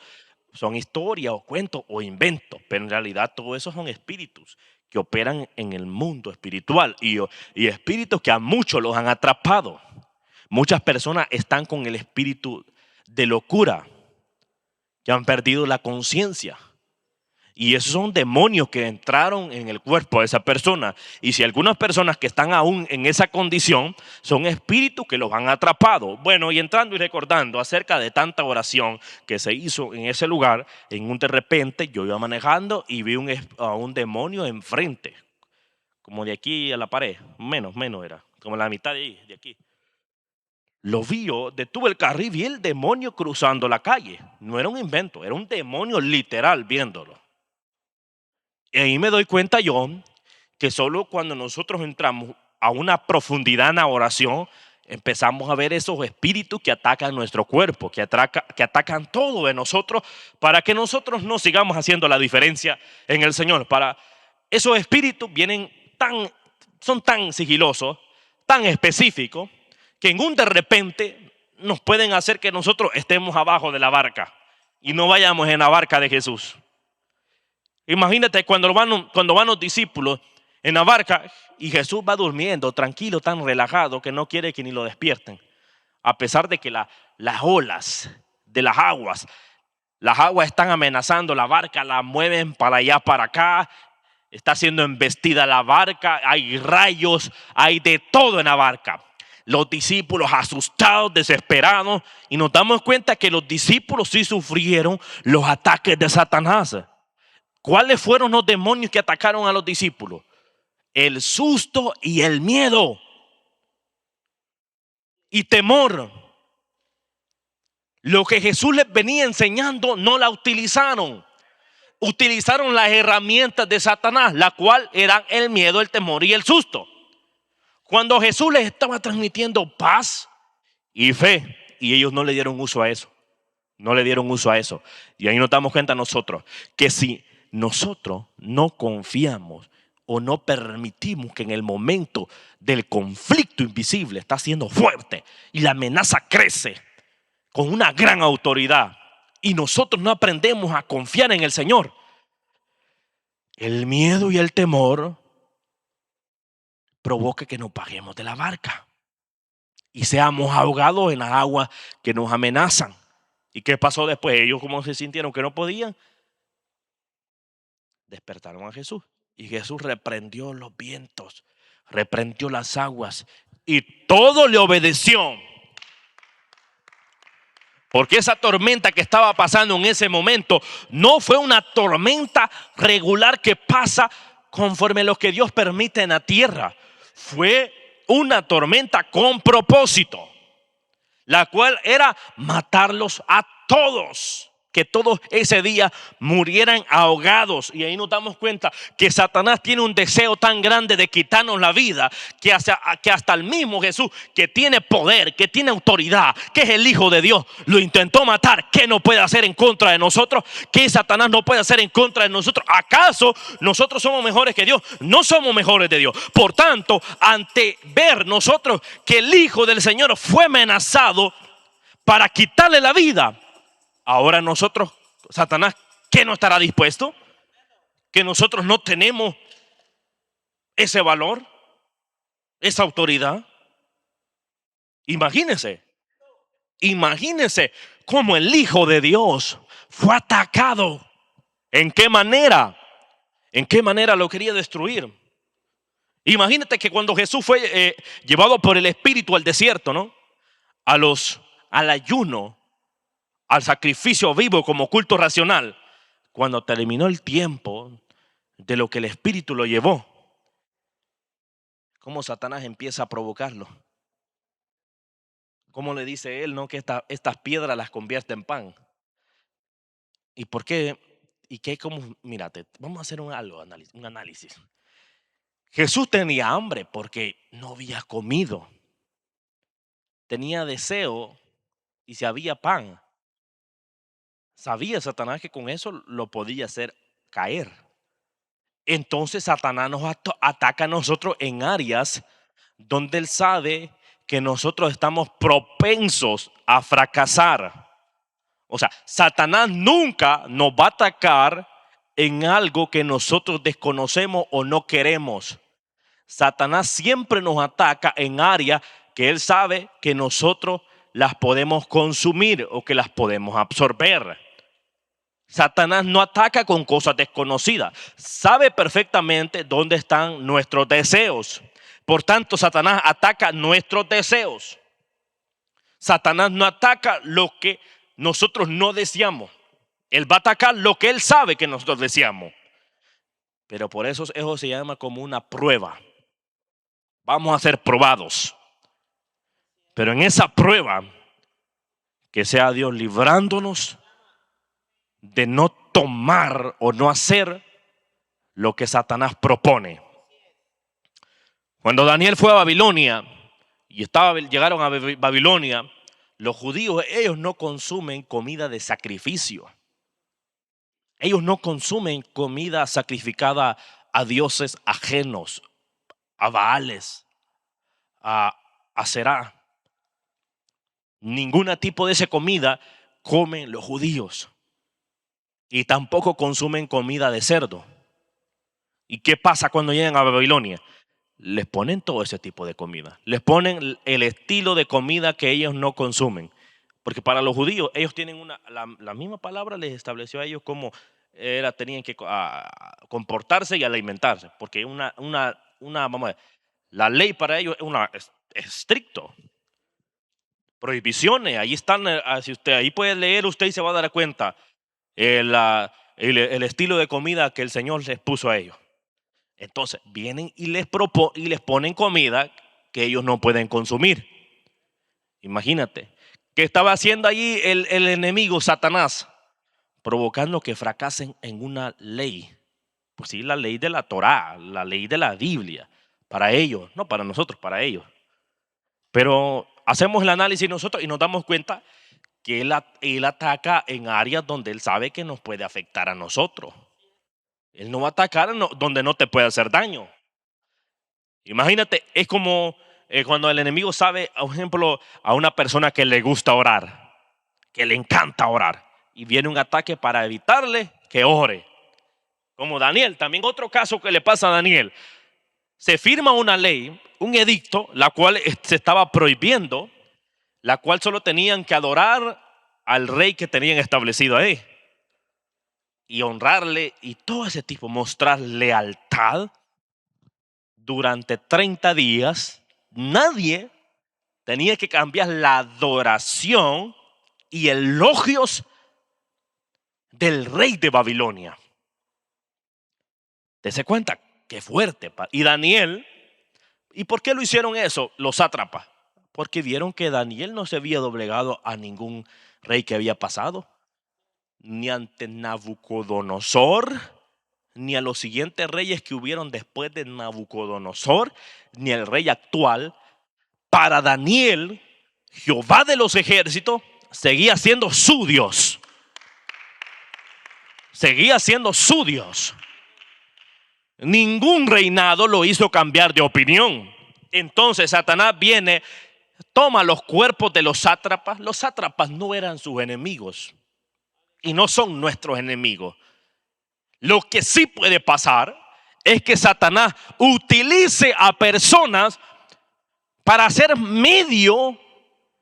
son historias o cuentos o inventos, pero en realidad todo eso son espíritus que operan en el mundo espiritual y espíritus que a muchos los han atrapado. Muchas personas están con el espíritu de locura, que han perdido la conciencia. Y esos son demonios que entraron en el cuerpo de esa persona. Y si algunas personas que están aún en esa condición son espíritus que los han atrapado. Bueno, y entrando y recordando acerca de tanta oración que se hizo en ese lugar, de repente yo iba manejando y vi a un demonio enfrente, como de aquí a la pared, menos era, como la mitad de aquí. Lo vi, yo detuve el carro y vi el demonio cruzando la calle. No era un invento, era un demonio literal viéndolo. Y ahí me doy cuenta yo que solo cuando nosotros entramos a una profundidad en la oración, empezamos a ver esos espíritus que atacan nuestro cuerpo, que atacan todo de nosotros, para que nosotros no sigamos haciendo la diferencia en el Señor. Esos espíritus son tan sigilosos, tan específicos, que en un de repente nos pueden hacer que nosotros estemos abajo de la barca y no vayamos en la barca de Jesús. Imagínate cuando van los discípulos en la barca y Jesús va durmiendo tranquilo, tan relajado que no quiere que ni lo despierten. A pesar de que las olas de las aguas están amenazando la barca, la mueven para allá, para acá. Está siendo embestida la barca, hay rayos, hay de todo en la barca. Los discípulos asustados, desesperados, y nos damos cuenta que los discípulos sí sufrieron los ataques de Satanás. ¿Cuáles fueron los demonios que atacaron a los discípulos? El susto y el miedo y temor. Lo que Jesús les venía enseñando no la utilizaron. Utilizaron las herramientas de Satanás, la cual eran el miedo, el temor y el susto. Cuando Jesús les estaba transmitiendo paz y fe, y ellos no le dieron uso a eso. No le dieron uso a eso. Y ahí nos damos cuenta nosotros que si nosotros no confiamos o no permitimos que en el momento del conflicto invisible está siendo fuerte y la amenaza crece con una gran autoridad y nosotros no aprendemos a confiar en el Señor, el miedo y el temor provoca que nos paguemos de la barca y seamos ahogados en las aguas que nos amenazan. ¿Y qué pasó después? Ellos, como se sintieron que no podían, despertaron a Jesús. Y Jesús reprendió los vientos, reprendió las aguas y todo le obedeció. Porque esa tormenta que estaba pasando en ese momento no fue una tormenta regular que pasa conforme lo que Dios permite en la tierra. Fue una tormenta con propósito, la cual era matarlos a todos. Que todos ese día murieran ahogados. Y ahí nos damos cuenta que Satanás tiene un deseo tan grande de quitarnos la vida, que hasta el mismo Jesús, que tiene poder, que tiene autoridad, que es el Hijo de Dios, lo intentó matar. ¿Qué no puede hacer en contra de nosotros? ¿Qué Satanás no puede hacer en contra de nosotros? ¿Acaso nosotros somos mejores que Dios? No somos mejores de Dios. Por tanto, ante ver nosotros que el Hijo del Señor fue amenazado para quitarle la vida, ahora nosotros, Satanás, ¿qué no estará dispuesto? Que nosotros no tenemos ese valor, esa autoridad. Imagínense cómo el Hijo de Dios fue atacado. ¿En qué manera? ¿En qué manera lo quería destruir? Imagínate que cuando Jesús fue llevado por el Espíritu al desierto, ¿no? Al ayuno, al sacrificio vivo como culto racional, cuando terminó el tiempo de lo que el Espíritu lo llevó, cómo Satanás empieza a provocarlo. Cómo le dice él, ¿no? Que estas piedras las convierte en pan. ¿Y por qué? ¿Y qué? Como, mírate, vamos a hacer un análisis. Jesús tenía hambre porque no había comido. Tenía deseo y si había pan, sabía Satanás que con eso lo podía hacer caer. Entonces Satanás nos ataca a nosotros en áreas donde él sabe que nosotros estamos propensos a fracasar. O sea, Satanás nunca nos va a atacar en algo que nosotros desconocemos o no queremos. Satanás siempre nos ataca en áreas que él sabe que nosotros las podemos consumir o que las podemos absorber. Satanás no ataca con cosas desconocidas. Sabe perfectamente dónde están nuestros deseos. Por tanto, Satanás ataca nuestros deseos. Satanás no ataca lo que nosotros no deseamos. Él va a atacar lo que él sabe que nosotros deseamos. Pero por eso se llama como una prueba. Vamos a ser probados. Pero en esa prueba, que sea Dios librándonos de no tomar o no hacer lo que Satanás propone. Cuando Daniel fue a Babilonia y llegaron a Babilonia, los judíos, ellos no consumen comida de sacrificio. Ellos no consumen comida sacrificada a dioses ajenos, a Baales, a Aserá. Ningún tipo de esa comida comen los judíos. Y tampoco consumen comida de cerdo. ¿Y qué pasa cuando llegan a Babilonia? Les ponen todo ese tipo de comida. Les ponen el estilo de comida que ellos no consumen. Porque para los judíos, ellos tienen la misma palabra les estableció a ellos como tenían que comportarse y alimentarse. Porque vamos a ver, la ley para ellos es estricto. Prohibiciones, ahí están, si usted ahí puede leer usted y se va a dar cuenta el estilo de comida que el Señor les puso a ellos. Entonces vienen y les ponen comida que ellos no pueden consumir. Imagínate, ¿qué estaba haciendo allí el enemigo Satanás? Provocando que fracasen en una ley. Pues sí, la ley de la Torá, la ley de la Biblia. Para ellos, no para nosotros, para ellos. Pero hacemos el análisis nosotros y nos damos cuenta que él ataca en áreas donde él sabe que nos puede afectar a nosotros. Él no va a atacar donde no te puede hacer daño. Imagínate, es como cuando el enemigo sabe, por ejemplo, a una persona que le gusta orar, que le encanta orar, y viene un ataque para evitarle que ore. Como Daniel, también otro caso que le pasa a Daniel. Se firma una ley, un edicto, la cual se estaba prohibiendo, la cual solo tenían que adorar al rey que tenían establecido ahí. Y honrarle y todo ese tipo, mostrar lealtad durante 30 días. Nadie tenía que cambiar la adoración y elogios del rey de Babilonia. Dese cuenta, qué fuerte. Y Daniel, ¿y por qué lo hicieron eso los sátrapas? Porque vieron que Daniel no se había doblegado a ningún rey que había pasado, ni ante Nabucodonosor, ni a los siguientes reyes que hubieron después de Nabucodonosor, ni el rey actual. Para Daniel, Jehová de los ejércitos seguía siendo su Dios. Seguía siendo su Dios. Ningún reinado lo hizo cambiar de opinión. Entonces Satanás viene, toma los cuerpos de los sátrapas. Los sátrapas no eran sus enemigos y no son nuestros enemigos. Lo que sí puede pasar es que Satanás utilice a personas para ser medio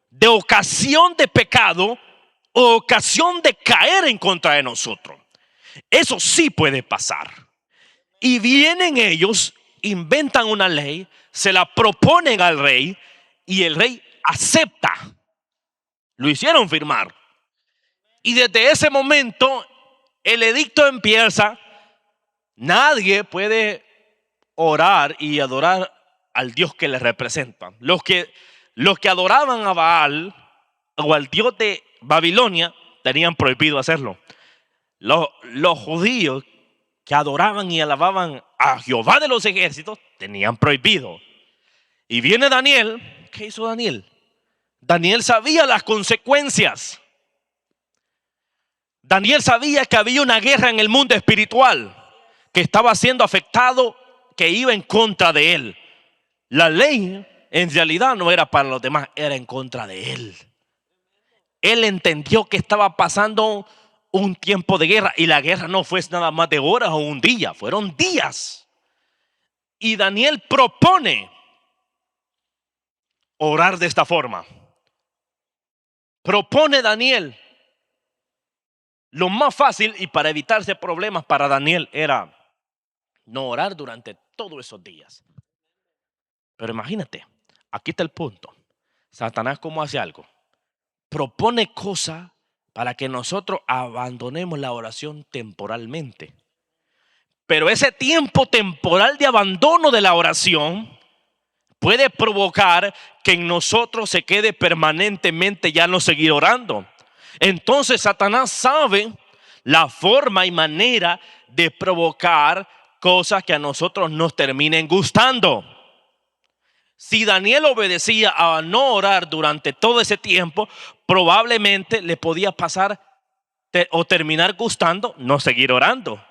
de ocasión de pecado o ocasión de caer en contra de nosotros. Eso sí puede pasar. Y vienen ellos, inventan una ley, se la proponen al rey y el rey acepta. Lo hicieron firmar. Y desde ese momento el edicto empieza. Nadie puede orar y adorar al Dios que le representa. Los que adoraban a Baal o al Dios de Babilonia tenían prohibido hacerlo. Los judíos que adoraban y alababan a Jehová de los ejércitos tenían prohibido. Y viene Daniel. ¿Qué hizo Daniel? Daniel sabía las consecuencias. Daniel sabía que había una guerra en el mundo espiritual que estaba siendo afectado, que iba en contra de él. La ley en realidad no era para los demás, era en contra de él. Él entendió que estaba pasando un tiempo de guerra, y la guerra no fue nada más de horas o un día, fueron días. Y Daniel propone orar de esta forma. Propone Daniel. Lo más fácil y para evitarse problemas para Daniel era no orar durante todos esos días. Pero imagínate, aquí está el punto. Satanás, ¿cómo hace algo? Propone cosas para que nosotros abandonemos la oración temporalmente. Pero ese tiempo temporal de abandono de la oración puede provocar que en nosotros se quede permanentemente ya no seguir orando. Entonces Satanás sabe la forma y manera de provocar cosas que a nosotros nos terminen gustando. Si Daniel obedecía a no orar durante todo ese tiempo, probablemente le podía pasar o terminar gustando no seguir orando.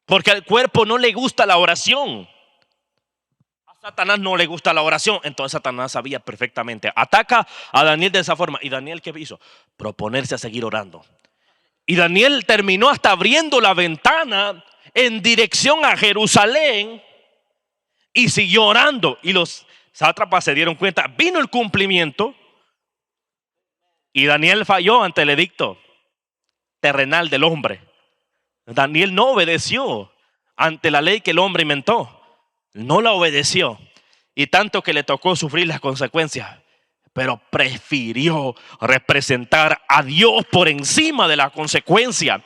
Porque al cuerpo no le gusta la oración. A Satanás no le gusta la oración. Entonces Satanás sabía perfectamente. Ataca a Daniel de esa forma. ¿Y Daniel qué hizo? Proponerse a seguir orando. Y Daniel terminó hasta abriendo la ventana en dirección a Jerusalén y siguió orando. Y los sátrapas se dieron cuenta. Vino el cumplimiento y Daniel falló ante el edicto terrenal del hombre. Daniel no obedeció ante la ley que el hombre inventó. No la obedeció. Y tanto que le tocó sufrir las consecuencias. Pero prefirió representar a Dios por encima de la consecuencia.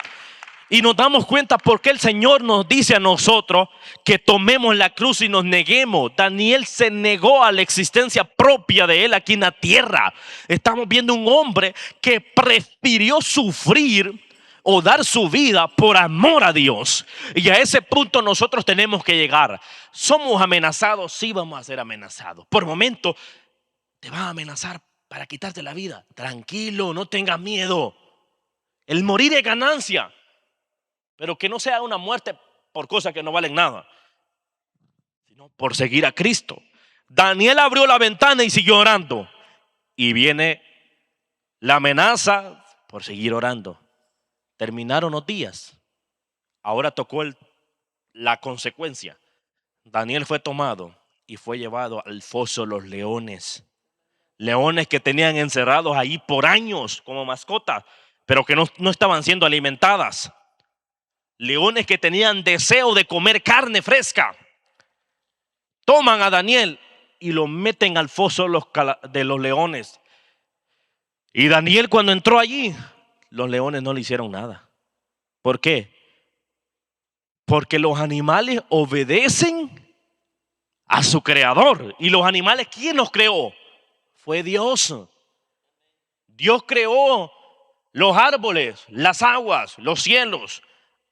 Y nos damos cuenta por qué el Señor nos dice a nosotros que tomemos la cruz y nos neguemos. Daniel se negó a la existencia propia de él aquí en la tierra. Estamos viendo un hombre que prefirió sufrir o dar su vida por amor a Dios. Y a ese punto nosotros tenemos que llegar. ¿Somos amenazados? Sí, vamos a ser amenazados. Por momentos te van a amenazar para quitarte la vida. Tranquilo, no tengas miedo. El morir es ganancia. Pero que no sea una muerte por cosas que no valen nada, sino por seguir a Cristo. Daniel abrió la ventana y siguió orando. Y viene la amenaza por seguir orando. Terminaron los días. Ahora tocó la consecuencia. Daniel fue tomado y fue llevado al foso de los leones. Leones que tenían encerrados ahí por años como mascotas, pero que no estaban siendo alimentadas. Leones que tenían deseo de comer carne fresca. Toman a Daniel y lo meten al foso de los leones. Y Daniel cuando entró allí, los leones no le hicieron nada. ¿Por qué? Porque los animales obedecen a su creador. Y los animales, ¿quién los creó? Fue Dios. Dios creó los árboles, las aguas, los cielos,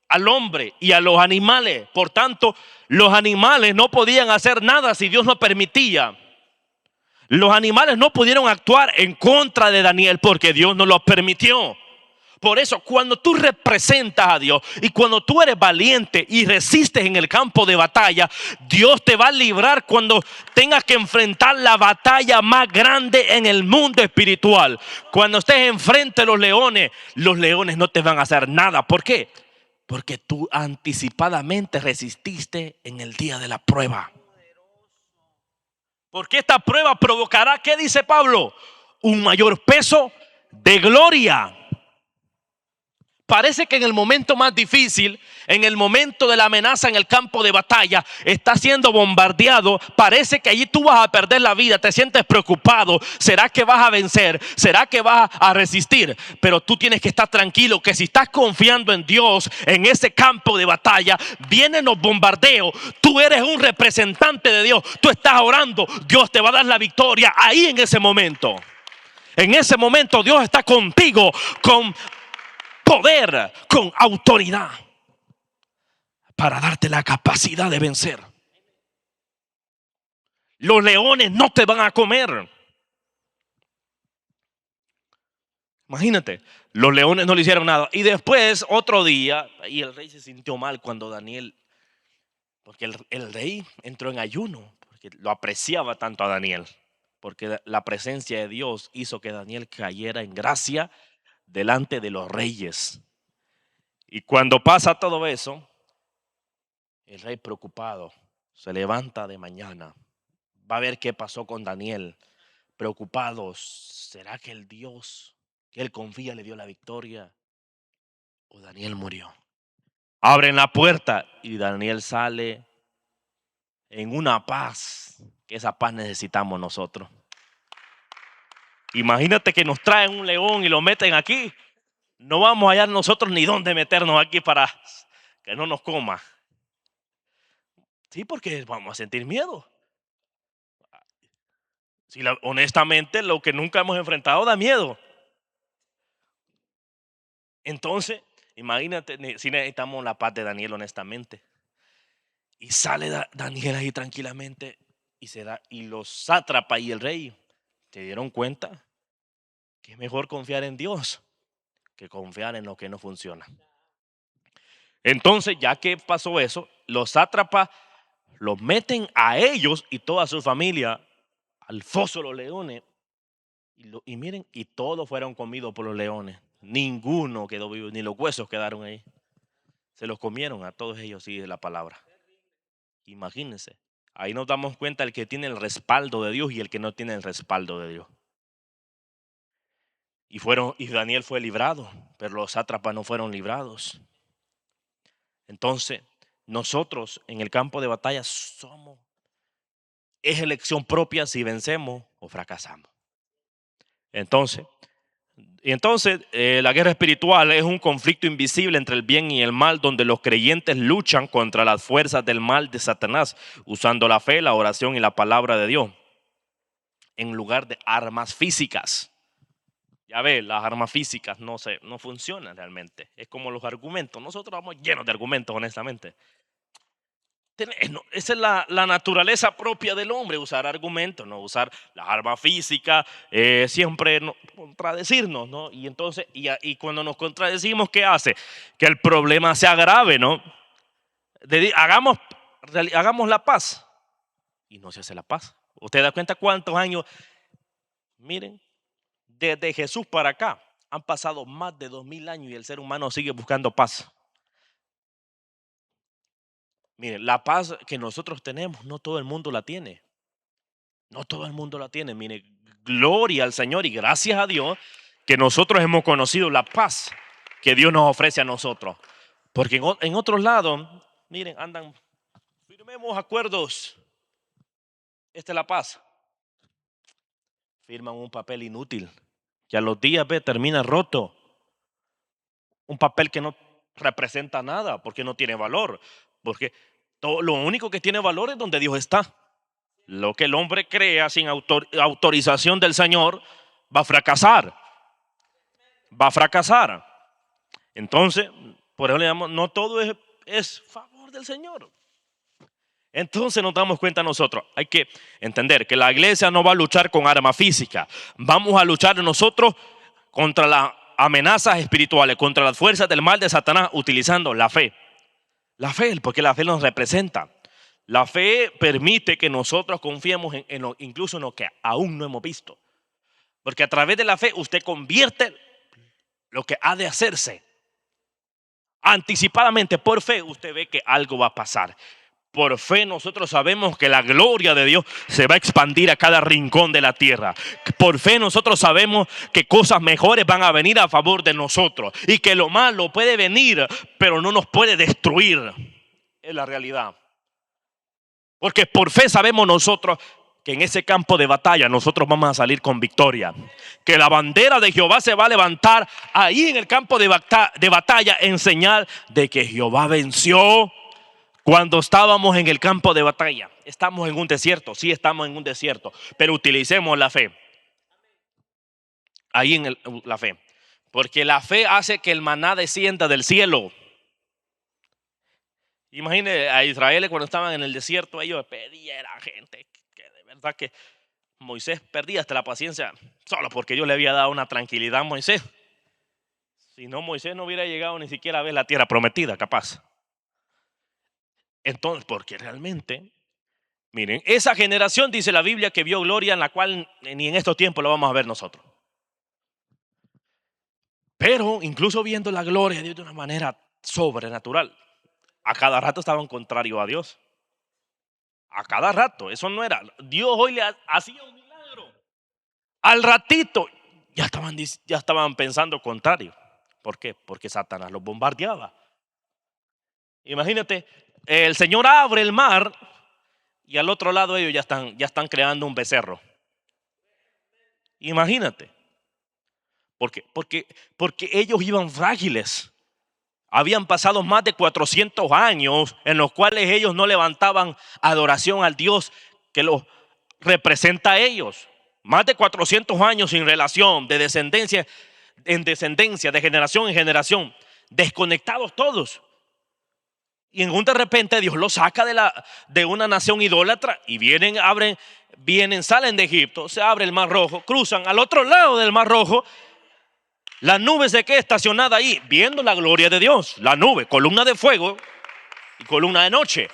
al hombre y a los animales. Por tanto, los animales no podían hacer nada si Dios no permitía. Los animales no pudieron actuar en contra de Daniel porque Dios no lo permitió. Por eso, cuando tú representas a Dios y cuando tú eres valiente y resistes en el campo de batalla, Dios te va a librar cuando tengas que enfrentar la batalla más grande en el mundo espiritual. Cuando estés enfrente de los leones no te van a hacer nada. ¿Por qué? Porque tú anticipadamente resististe en el día de la prueba. Porque esta prueba provocará, ¿qué dice Pablo? Un mayor peso de gloria. Parece que en el momento más difícil, en el momento de la amenaza en el campo de batalla, estás siendo bombardeado. Parece que allí tú vas a perder la vida, te sientes preocupado. ¿Será que vas a vencer? ¿Será que vas a resistir? Pero tú tienes que estar tranquilo que si estás confiando en Dios, en ese campo de batalla, vienen los bombardeos. Tú eres un representante de Dios. Tú estás orando, Dios te va a dar la victoria ahí en ese momento. En ese momento Dios está contigo con poder, con autoridad para darte la capacidad de vencer. Los leones no te van a comer. Imagínate, los leones no le hicieron nada. Y después, otro día, y el rey se sintió mal cuando Daniel, porque el rey entró en ayuno, porque lo apreciaba tanto a Daniel, porque la presencia de Dios hizo que Daniel cayera en gracia delante de los reyes. Y cuando pasa todo eso, el rey preocupado se levanta de mañana, va a ver qué pasó con Daniel, preocupado. ¿Será que el Dios que él confía le dio la victoria o Daniel murió? Abren la puerta y Daniel sale en una paz, que esa paz necesitamos nosotros. Imagínate que nos traen un león y lo meten aquí. No vamos a hallar nosotros ni dónde meternos aquí para que no nos coma. Sí, porque vamos a sentir miedo. Si honestamente lo que nunca hemos enfrentado da miedo. Entonces, imagínate, si necesitamos la paz de Daniel honestamente. Y sale Daniel ahí tranquilamente y se da, y los sátrapas y el rey se dieron cuenta que es mejor confiar en Dios que confiar en lo que no funciona. Entonces, ya que pasó eso, los sátrapas los meten a ellos y toda su familia al foso de los leones. Y miren, y todos fueron comidos por los leones. Ninguno quedó vivo, ni los huesos quedaron ahí. Se los comieron a todos ellos, sí, de la palabra. Imagínense. Ahí nos damos cuenta el que tiene el respaldo de Dios y el que no tiene el respaldo de Dios. Y Daniel fue librado, pero los sátrapas no fueron librados. Entonces, nosotros en el campo de batalla es elección propia si vencemos o fracasamos. Entonces, la guerra espiritual es un conflicto invisible entre el bien y el mal, donde los creyentes luchan contra las fuerzas del mal de Satanás, usando la fe, la oración y la palabra de Dios, en lugar de armas físicas. Ya ves, las armas físicas no funcionan realmente. Es como los argumentos. Nosotros vamos llenos de argumentos, honestamente. Esa es la naturaleza propia del hombre, usar argumentos, no usar las armas físicas, siempre contradecirnos, ¿no? Y entonces, y cuando nos contradecimos, ¿qué hace? Que el problema se agrave, ¿no? Hagamos la paz y no se hace la paz. ¿Usted da cuenta cuántos años? Miren, desde Jesús para acá han pasado más de 2000 años y el ser humano sigue buscando paz. Miren, la paz que nosotros tenemos, no todo el mundo la tiene. No todo el mundo la tiene. Mire, gloria al Señor y gracias a Dios que nosotros hemos conocido la paz que Dios nos ofrece a nosotros. Porque en otros lados, miren, firmemos acuerdos. Esta es la paz. Firman un papel inútil que a los días termina roto. Un papel que no representa nada, porque no tiene valor, porque lo único que tiene valor es donde Dios está. Lo que el hombre crea sin autorización del Señor va a fracasar. Va a fracasar. Entonces, por eso le llamamos, no todo es favor del Señor. Entonces nos damos cuenta nosotros, hay que entender que la iglesia no va a luchar con arma física. Vamos a luchar nosotros contra las amenazas espirituales, contra las fuerzas del mal de Satanás, utilizando la fe. La fe, porque la fe nos representa. La fe permite que nosotros confiemos incluso en lo que aún no hemos visto. Porque a través de la fe usted convierte lo que ha de hacerse. Anticipadamente, por fe, usted ve que algo va a pasar. Por fe nosotros sabemos que la gloria de Dios se va a expandir a cada rincón de la tierra. Por fe nosotros sabemos que cosas mejores van a venir a favor de nosotros. Y que lo malo puede venir, pero no nos puede destruir. Es la realidad. Porque por fe sabemos nosotros que en ese campo de batalla nosotros vamos a salir con victoria. Que la bandera de Jehová se va a levantar ahí en el campo de batalla en señal de que Jehová venció. Cuando estábamos en el campo de batalla, estamos en un desierto, sí estamos en un desierto, pero utilicemos la fe. Ahí en la fe. Porque la fe hace que el maná descienda del cielo. Imagínense a Israel cuando estaban en el desierto, ellos pedían a gente que de verdad que Moisés perdía hasta la paciencia, solo porque Dios le había dado una tranquilidad a Moisés. Si no, Moisés no hubiera llegado ni siquiera a ver la tierra prometida, capaz. Entonces, porque realmente, miren, esa generación dice la Biblia que vio gloria en la cual ni en estos tiempos lo vamos a ver nosotros. Pero incluso viendo la gloria de Dios de una manera sobrenatural, a cada rato estaban contrarios a Dios. A cada rato, eso no era. Dios hoy le hacía un milagro. Al ratito ya estaban pensando contrario. ¿Por qué? Porque Satanás los bombardeaba. Imagínate, el Señor abre el mar y al otro lado ellos ya están creando un becerro. Imagínate. ¿Por qué? Porque ellos iban frágiles. Habían pasado más de 400 años en los cuales ellos no levantaban adoración al Dios que los representa a ellos. Más de 400 años sin relación, de descendencia en descendencia, de generación en generación, desconectados todos. Y en un de repente Dios los saca de una nación idólatra y salen de Egipto, se abre el Mar Rojo, cruzan al otro lado del Mar Rojo. La nube se queda estacionada ahí, viendo la gloria de Dios. La nube, columna de fuego y columna de noche.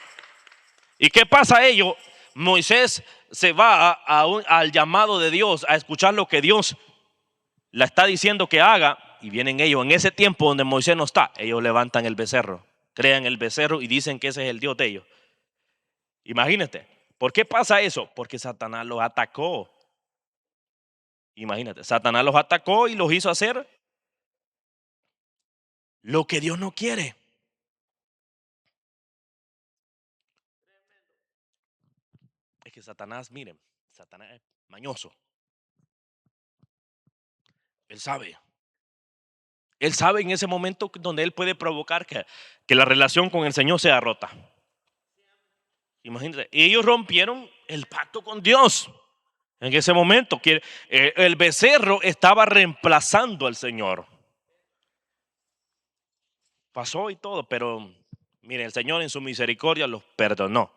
¿Y qué pasa a ellos? Moisés se va al llamado de Dios, a escuchar lo que Dios le está diciendo que haga. Y vienen ellos, en ese tiempo donde Moisés no está, ellos levantan el becerro, crean el becerro y dicen que ese es el Dios de ellos. Imagínate, ¿por qué pasa eso? Porque Satanás los atacó. Imagínate, Satanás los atacó y los hizo hacer lo que Dios no quiere. Es que Satanás, miren, Satanás es mañoso. Él sabe en ese momento donde él puede provocar que la relación con el Señor sea rota. Imagínense, ellos rompieron el pacto con Dios. En ese momento el becerro estaba reemplazando al Señor. Pasó y todo, pero miren, el Señor en su misericordia los perdonó.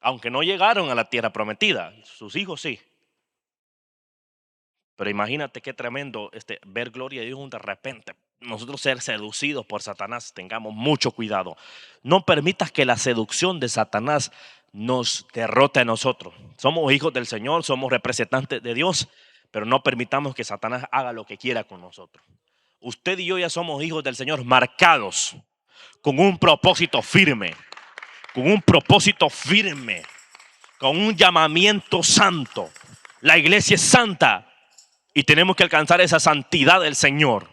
Aunque no llegaron a la tierra prometida, sus hijos sí. Pero imagínate qué tremendo ver gloria de Dios de repente. Nosotros ser seducidos por Satanás, tengamos mucho cuidado. No permitas que la seducción de Satanás nos derrote a nosotros. Somos hijos del Señor, somos representantes de Dios, pero no permitamos que Satanás haga lo que quiera con nosotros. Usted y yo ya somos hijos del Señor, marcados con un propósito firme, con un llamamiento santo. La iglesia es santa y tenemos que alcanzar esa santidad del Señor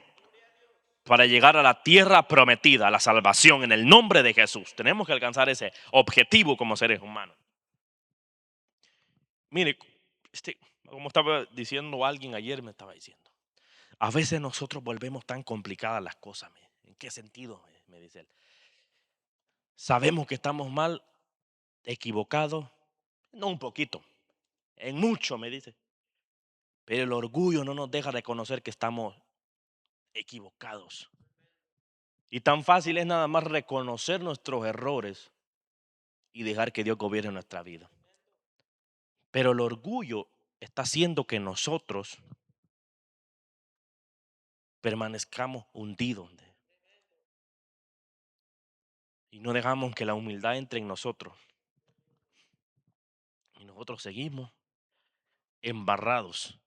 para llegar a la tierra prometida, a la salvación en el nombre de Jesús. Tenemos que alcanzar ese objetivo como seres humanos. Mire, Como estaba diciendo alguien ayer, me estaba diciendo. A veces nosotros volvemos tan complicadas las cosas. ¿En qué sentido? Me dice él. Sabemos que estamos mal, equivocados, no un poquito, en mucho, me dice. Pero el orgullo no nos deja reconocer que estamos equivocados. Y tan fácil es nada más reconocer nuestros errores y dejar que Dios gobierne nuestra vida. Pero el orgullo está haciendo que nosotros permanezcamos hundidos y no dejamos que la humildad entre en nosotros. Y nosotros seguimos embarrados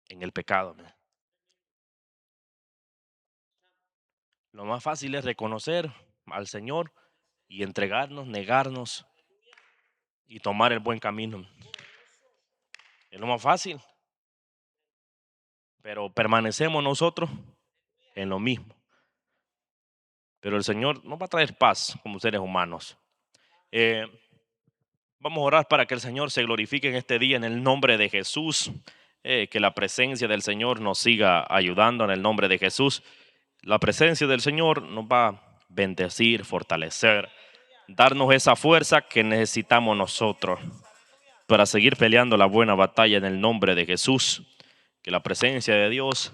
en el pecado. Lo más fácil es reconocer al Señor y entregarnos, negarnos y tomar el buen camino. Es lo más fácil, pero permanecemos nosotros en lo mismo. Pero el Señor nos va a traer paz como seres humanos. Eh, Vamos a orar para que el Señor se glorifique en este día en el nombre de Jesús. Que la presencia del Señor nos siga ayudando en el nombre de Jesús. La presencia del Señor nos va a bendecir, fortalecer, darnos esa fuerza que necesitamos nosotros para seguir peleando la buena batalla en el nombre de Jesús. Que la presencia de Dios